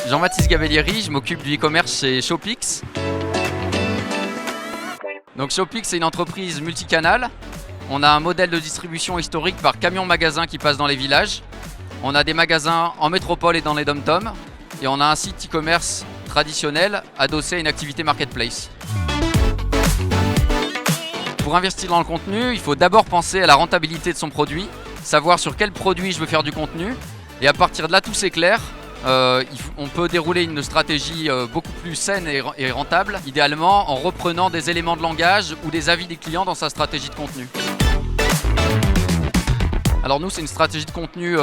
Jean-Baptiste Gabellieri, je m'occupe du e-commerce chez Shopix. Donc Shopix, c'est une entreprise multicanale. On a un modèle de distribution historique par camion-magasin qui passe dans les villages. On a des magasins en métropole et dans les dom-toms. Et on a un site e-commerce traditionnel adossé à une activité marketplace. Pour investir dans le contenu, il faut d'abord penser à la rentabilité de son produit, savoir sur quel produit je veux faire du contenu. Et à partir de là, tout s'éclaire. On peut dérouler une stratégie beaucoup plus saine et rentable, idéalement en reprenant des éléments de langage ou des avis des clients dans sa stratégie de contenu. Alors nous, c'est une stratégie de contenu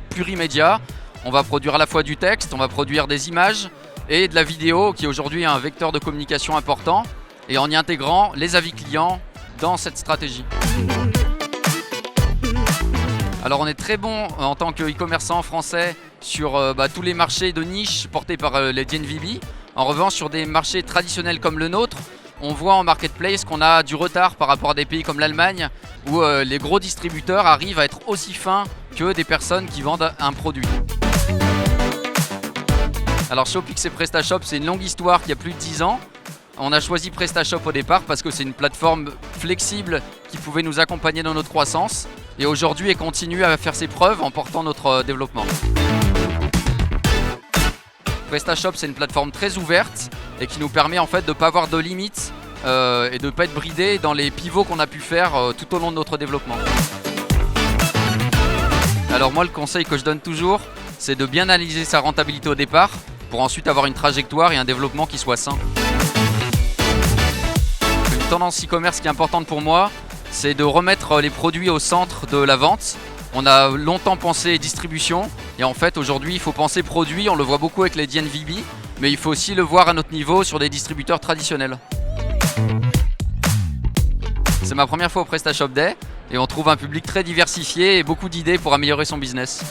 plurimédia. On va produire à la fois du texte, on va produire des images et de la vidéo qui est aujourd'hui un vecteur de communication important, et en y intégrant les avis clients dans cette stratégie. Alors on est très bon en tant que-commerçant français sur tous les marchés de niche portés par les DNVB. En revanche, sur des marchés traditionnels comme le nôtre, on voit en marketplace qu'on a du retard par rapport à des pays comme l'Allemagne où les gros distributeurs arrivent à être aussi fins que des personnes qui vendent un produit. Alors Shopix et PrestaShop, c'est une longue histoire qui a plus de 10 ans. On a choisi PrestaShop au départ parce que c'est une plateforme flexible qui pouvait nous accompagner dans notre croissance. Et aujourd'hui, elle continue à faire ses preuves en portant notre développement. PrestaShop, c'est une plateforme très ouverte et qui nous permet en fait de ne pas avoir de limites et de ne pas être bridé dans les pivots qu'on a pu faire tout au long de notre développement. Alors moi, le conseil que je donne toujours, c'est de bien analyser sa rentabilité au départ pour ensuite avoir une trajectoire et un développement qui soit sain. Une tendance e-commerce qui est importante pour moi, c'est de remettre les produits au centre de la vente. On a longtemps pensé distribution et en fait aujourd'hui il faut penser produit, on le voit beaucoup avec les DNVB, mais il faut aussi le voir à notre niveau sur des distributeurs traditionnels. C'est ma première fois au PrestaShop Day et on trouve un public très diversifié et beaucoup d'idées pour améliorer son business.